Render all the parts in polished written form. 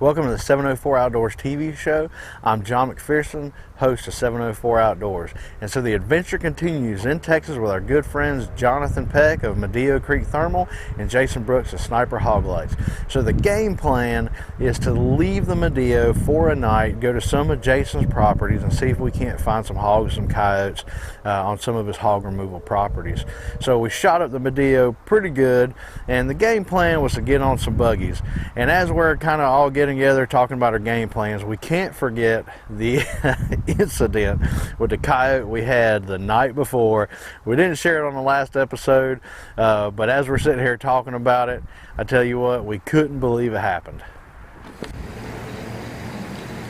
Welcome to the 704 Outdoors TV show. I'm John McPherson, host of 704 Outdoors. And so the adventure continues in Texas with our good friends Jonathan Peck of Medeo Creek Thermal and Jason Brooks of Sniper Hog Lights. So the game plan is to leave the Medeo for a night, go to some of Jason's properties and see if we can't find some hogs, some coyotes on some of his hog removal properties. So we shot up the Medeo pretty good, and the game plan was to get on some buggies. And as we're kind of all getting together talking about our game plans, we can't forget the incident with the coyote we had the night before. We didn't share it on the last episode, but as we're sitting here talking about it, I tell you what, we couldn't believe it happened.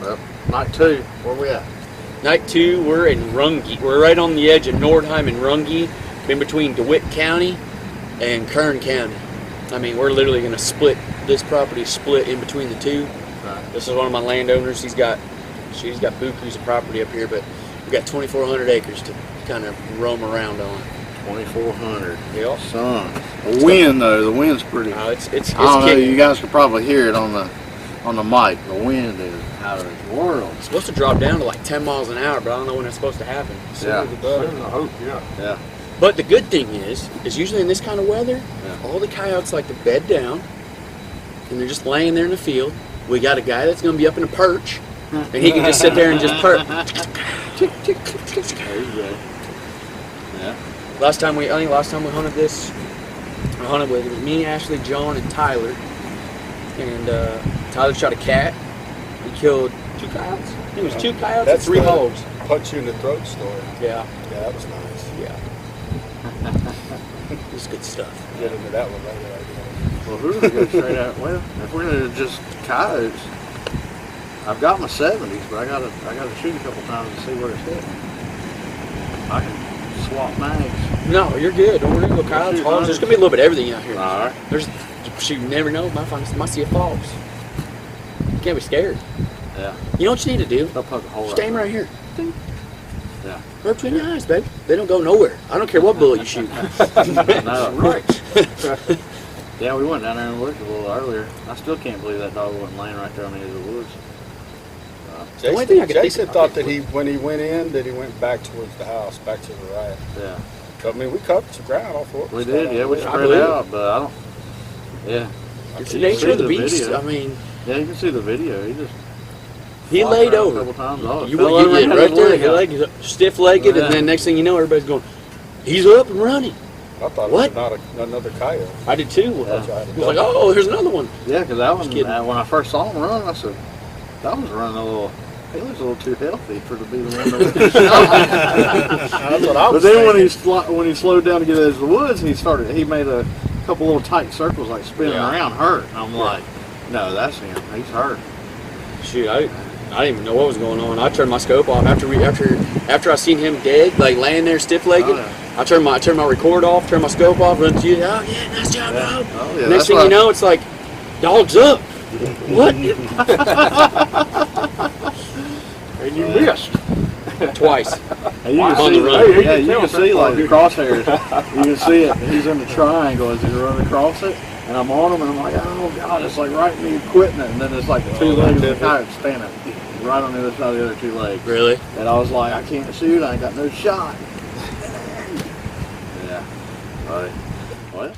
Well, night two, where we at? Night two, we're in Runge. We're right on the edge of Nordheim and Runge, in between DeWitt County and Kern County. I mean, we're literally going to split, this property split in between the two. Right. This is one of my landowners. She's got bukus of property up here, but we've got 2,400 acres to kind of roam around on. 2,400. Yep. Son. The wind though, the wind's pretty. It's I don't know, you guys could probably hear it on the mic. The wind is out of this world. It's supposed to drop down to like 10 miles an hour, but I don't know when it's supposed to happen. Yeah. I hope, Yeah. But the good thing is usually in this kind of weather, all the coyotes like to bed down, and they're just laying there in the field. We got a guy that's going to be up in a perch, and he can just sit there and just perch. There you go. Yeah. I think last time we hunted this, I hunted with me, Ashley, John, and Tyler. And Tyler shot a cat. He killed 2 coyotes. I think it was 2 coyotes and 3 hogs. Punch you in the throat story. Yeah. Yeah, that was nice. Yeah. It was good stuff. Get into that one later, I guess. Well, we're going to go straight out. Well, if we're going to just coyotes, I've got my 70s, but I gotta shoot a couple times to see where it's hitting. I can swap mags. No, you're good. Don't worry about coyotes, hogs. There's going to be a little bit of everything out here. All right. You never know. Might see a fox. You can't be scared. Yeah. You know what you need to do? They'll poke a hole Just aim right here. Yeah. Right between your eyes, baby. They don't go nowhere. I don't care what bullet you shoot. No. Right. Yeah, we went down there and looked a little earlier. I still can't believe that dog wasn't laying right there on the edge of the woods. Jason thought that when he went in, that he went back towards the house, back to the right. Yeah. I mean, we covered some ground off what We did, yeah. We I spread believe out, but I don't. Yeah. It's the nature of the beast. Video. I mean, Yeah, you can see the video. he laid over. A couple times. Oh, You fell went over right his there, leg your out. leg stiff-legged, Yeah. and then next thing you know, everybody's going, he's up and running. I thought What? it was not another coyote. I did too. Yeah. I was like, oh, here's another one. Yeah, because that one, kidding. when I first saw him run, I said, that one's running a little. He looks a little too healthy for to be the one that was shot. That's what I But was then thinking. when he slowed down to get out of the woods, he made a couple little tight circles, like spinning around, hurt. And I'm like, no, that's him. He's hurt. Shoot, I didn't even know what was going on. I turned my scope off after I seen him dead, like laying there stiff-legged. Oh, yeah. I turned my record off, turned my scope off, run to you. Oh yeah, nice job, Bob. Oh, yeah, Next thing you know, it's like, dog's up. What? And you missed. Twice. And you On can the see, run. yeah, you can see like the crosshairs. You can see it. He's in the triangle as he's running across it, and I'm on him, and I'm like, oh god, it's like right me quitting it, and then it's like the 2 legs of the coyote standing right on the other side of the other 2 legs. Really? And I was like, I can't shoot. I ain't got no shot. Yeah. Right. What?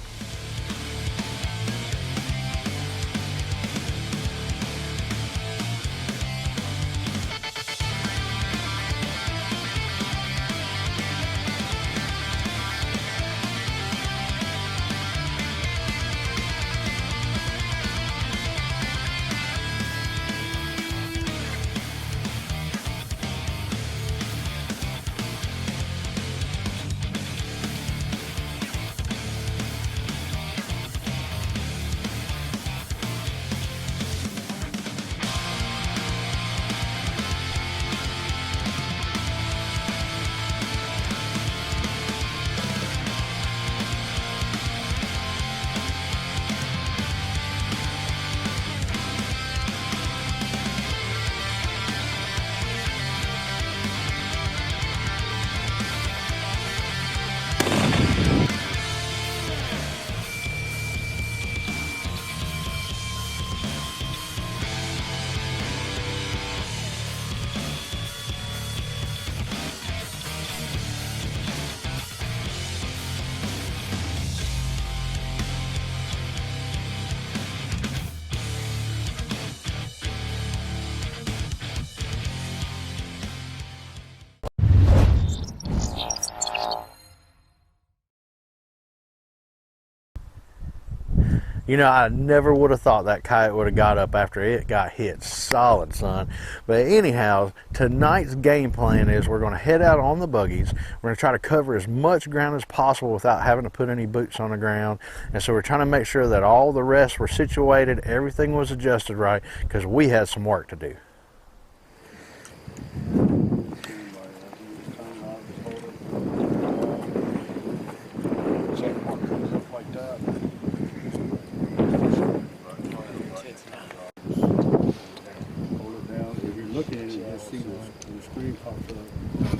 You know, I never would have thought that coyote would have got up after it got hit solid, son. But anyhow, tonight's game plan is we're going to head out on the buggies. We're going to try to cover as much ground as possible without having to put any boots on the ground. And so we're trying to make sure that all the rest were situated, everything was adjusted right, because we had some work to do.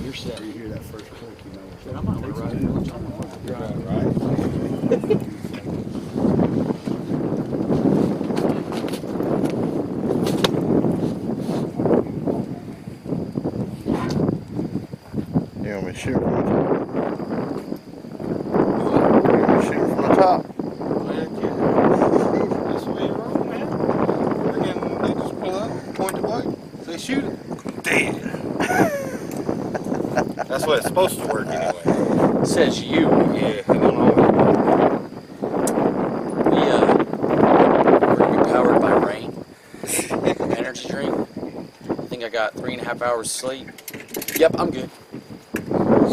You're set. You hear that first click, you know. I'm not right. You want me to shoot from the top? You want me to shoot from the top? That's the way you roll, man. Again, they just pull up, point the boat, say shoot it. Dead. That's what it's supposed to work anyway. Says you. Yeah, I don't know. We're gonna be powered by rain. Energy drink. I think I got 3.5 hours sleep. Yep, I'm good.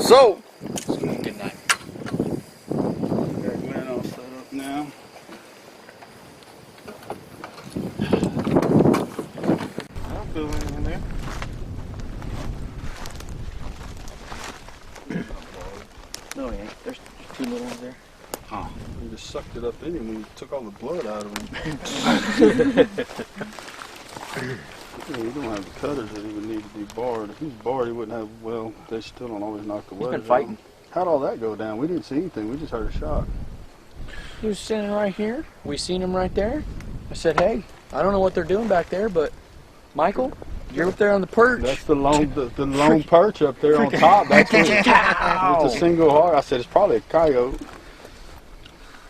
So, Good night. Got Glenn all set up now. I don't feel anything in there. No, he ain't. There's 2 little ones there. Oh, you just sucked it up in him when you took all the blood out of him. Yeah, you don't have the cutters that he would need to be barred. If he's barred, he wouldn't have, well, they still don't always knock the weather been fighting. How'd all that go down? We didn't see anything. We just heard a shot. He was sitting right here. We seen him right there. I said, hey, I don't know what they're doing back there, but Michael, you're up there on the perch. That's the lone perch up there on top. That's what it's a single hog. I said, it's probably a coyote.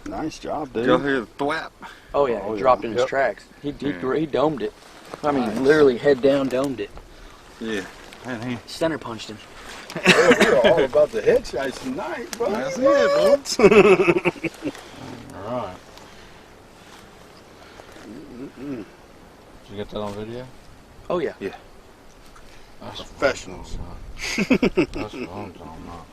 Nice job, dude. Y'all hear the thwap? Oh yeah, Oh, he yeah. dropped in his Yep. tracks. He domed it. I mean, Nice. literally head down domed it. Yeah. And he. Center punched him. We're all about the headshots tonight, bro. That's it, folks. all right. Did you get that on video? Oh yeah. That's Professionals. That's what I'm talking about.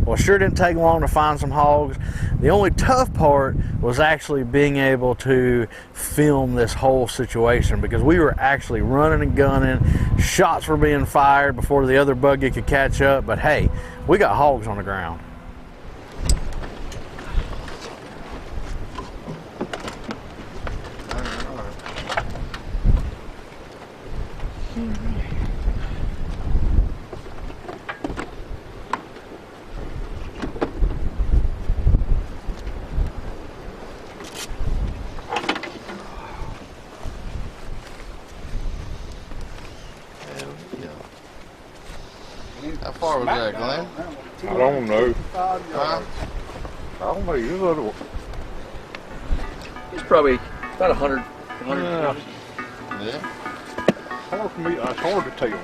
Well, it sure didn't take long to find some hogs. The only tough part was actually being able to film this whole situation, because we were actually running and gunning. Shots were being fired before the other buggy could catch up, but hey, we got hogs on the ground. How far was that, Glenn? I don't know. Huh? I don't know. You little. He's probably about 100. Yeah. Yeah. Hard for me. It's hard to tell.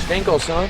Stinkle, son.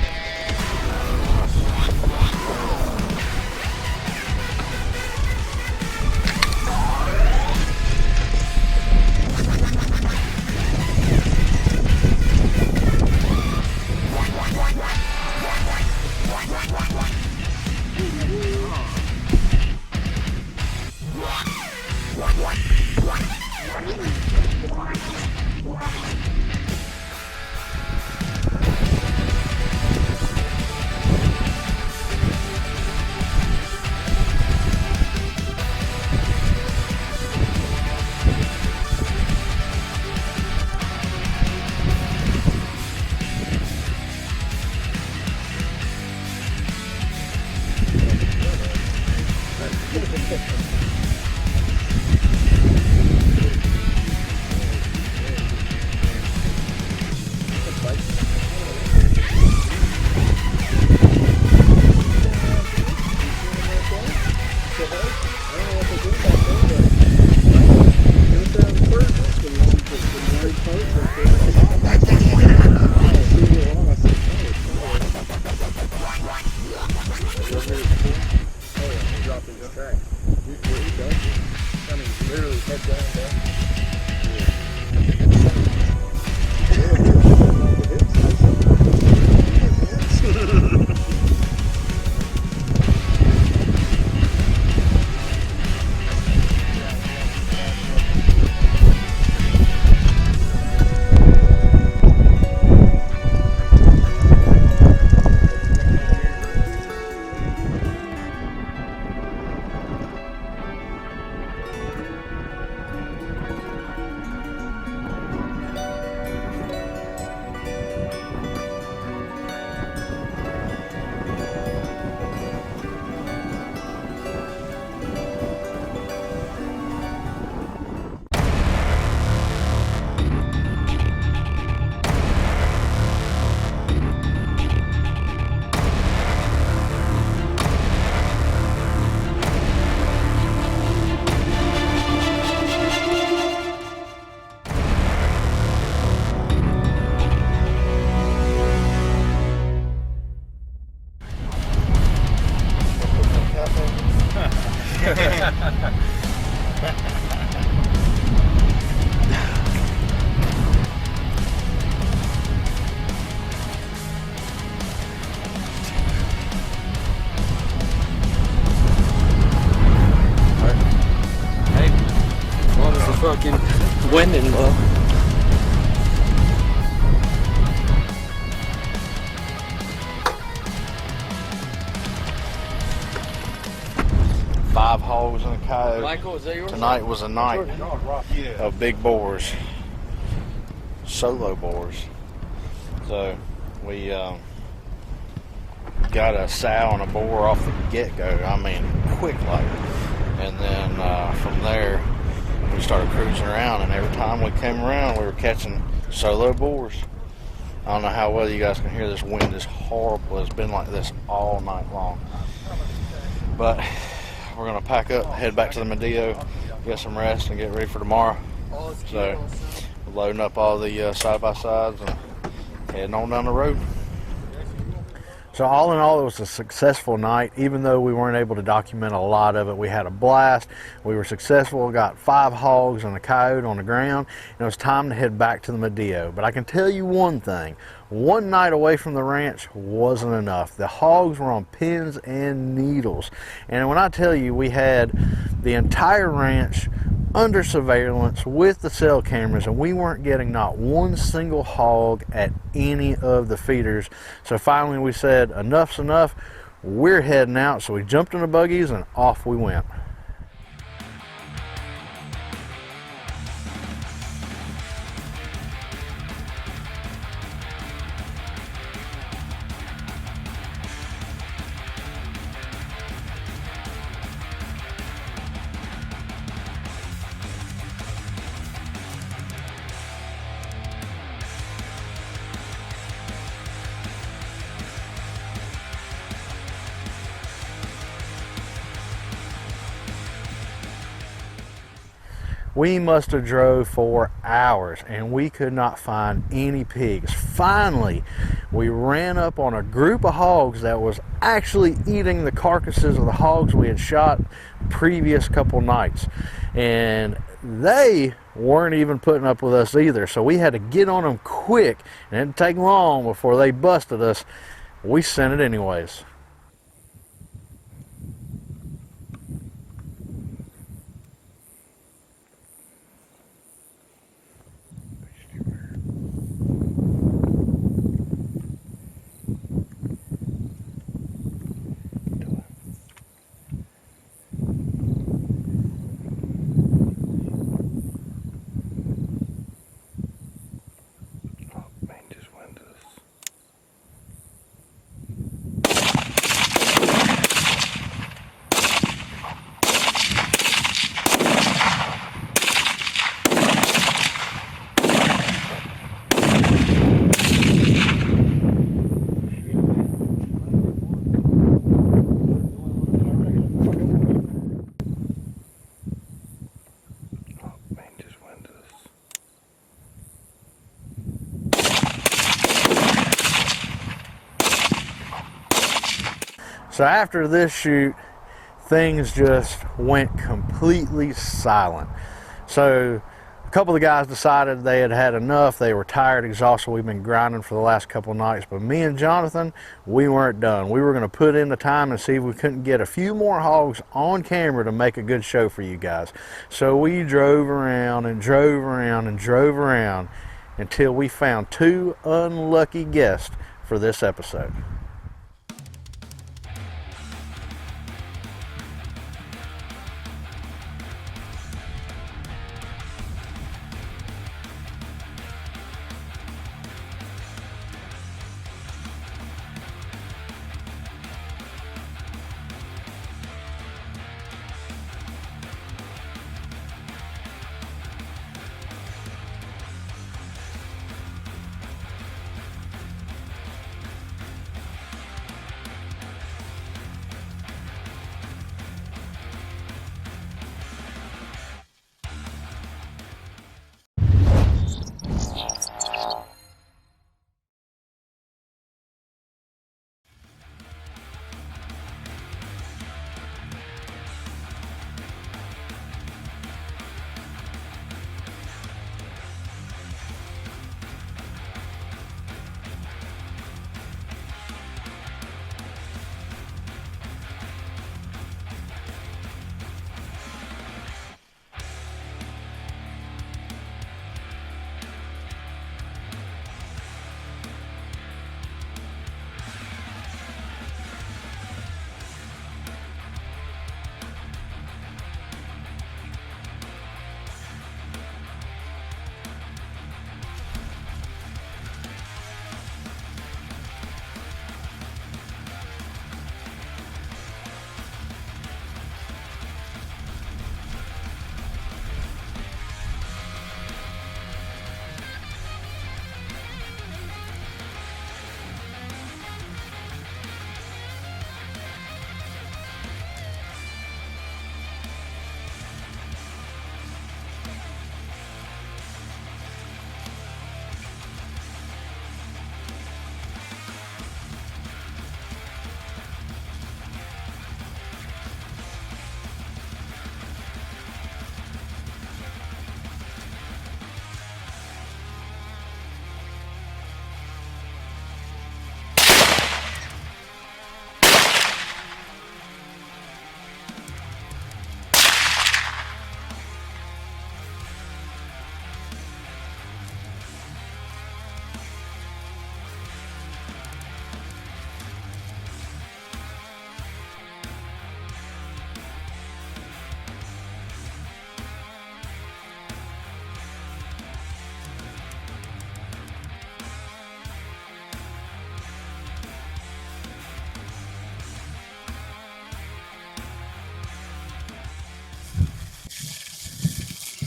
coyote. Michael, is that yours? Tonight was a night Yeah. of big boars, solo boars. So we got a sow and a boar off the get-go. I mean, quick like. And then from there, we started cruising around, and every time we came around, we were catching solo boars. I don't know how well you guys can hear this wind. It's horrible. It's been like this all night long. But we're going to pack up, head back to the Medeo, get some rest, and get ready for tomorrow. So we're loading up all the side-by-sides and heading on down the road. So all in all, it was a successful night. Even though we weren't able to document a lot of it, we had a blast. We were successful, got 5 hogs and a coyote on the ground, and it was time to head back to the Medeo. But I can tell you one thing, one night away from the ranch wasn't enough. The hogs were on pins and needles. And when I tell you we had the entire ranch under surveillance with the cell cameras, and we weren't getting not one single hog at any of the feeders. So finally we said, enough's enough, we're heading out. So we jumped in the buggies and off we went. We must have drove for hours and we could not find any pigs. Finally, we ran up on a group of hogs that was actually eating the carcasses of the hogs we had shot previous couple nights. And they weren't even putting up with us either. So we had to get on them quick, and it didn't take long before they busted us. We sent it anyways. So after this shoot, things just went completely silent. So a couple of the guys decided they had had enough. They were tired, exhausted. We've been grinding for the last couple of nights. But me and Jonathan, we weren't done. We were going to put in the time and see if we couldn't get a few more hogs on camera to make a good show for you guys. So we drove around and drove around and drove around until we found 2 unlucky guests for this episode.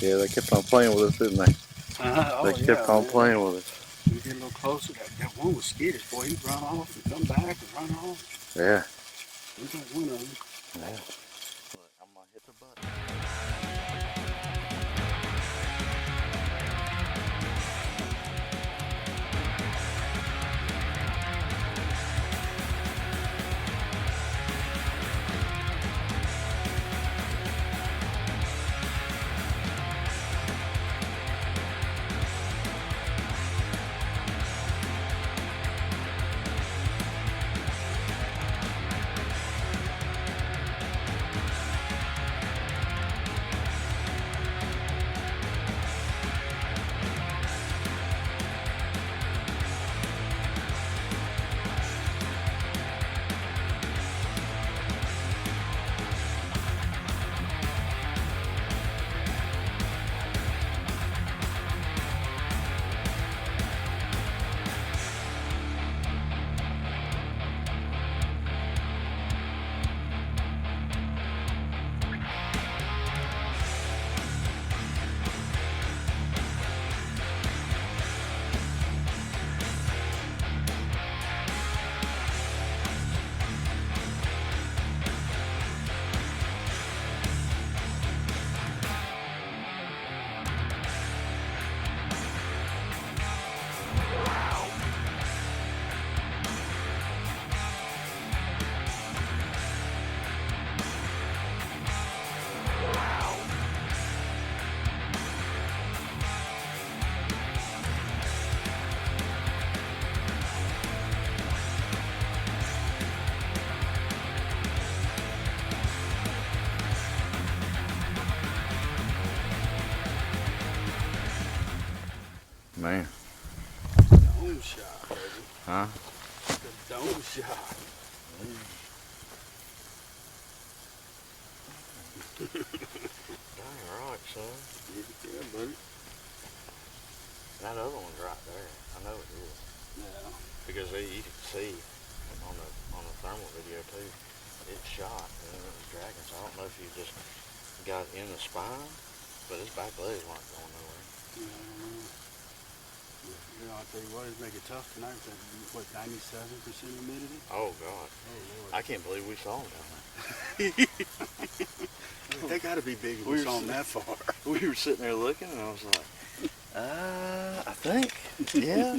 Yeah, they kept on playing with us, didn't they? Oh, They kept on playing with us. We get a little closer. That one was skittish, boy. He'd run off and come back and run off. Yeah. Looks like one of them. Yeah. Look, I'm gonna hit the button. Man. Dome shot, baby. Huh? The dome shot. Dang right, son. Yeah, buddy. That other one's right there. I know it is. Yeah. Because you can see on the thermal video too, it shot and it was dragging. So I don't know if you just got in the spine, but his back legs weren't going nowhere. You know, I'll tell you what, it'd make it tough tonight with that, what, 97% humidity? Oh God. Oh, Lord. I can't believe we saw him down there. They gotta be big if we saw them that far. We were sitting there looking and I was like, I think, yeah,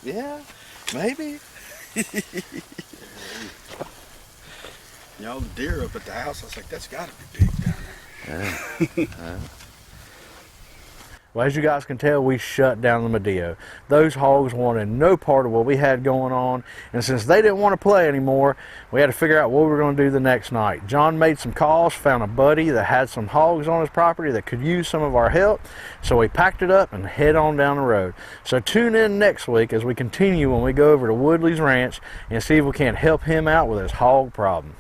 yeah, maybe. You know, the deer up at the house, I was like, that's gotta be big down there. Well, as you guys can tell, we shut down the Medeo. Those hogs wanted no part of what we had going on, and since they didn't want to play anymore, we had to figure out what we were going to do the next night. John made some calls, found a buddy that had some hogs on his property that could use some of our help, so we packed it up and head on down the road. So tune in next week as we continue when we go over to Woodley's Ranch and see if we can't help him out with his hog problem.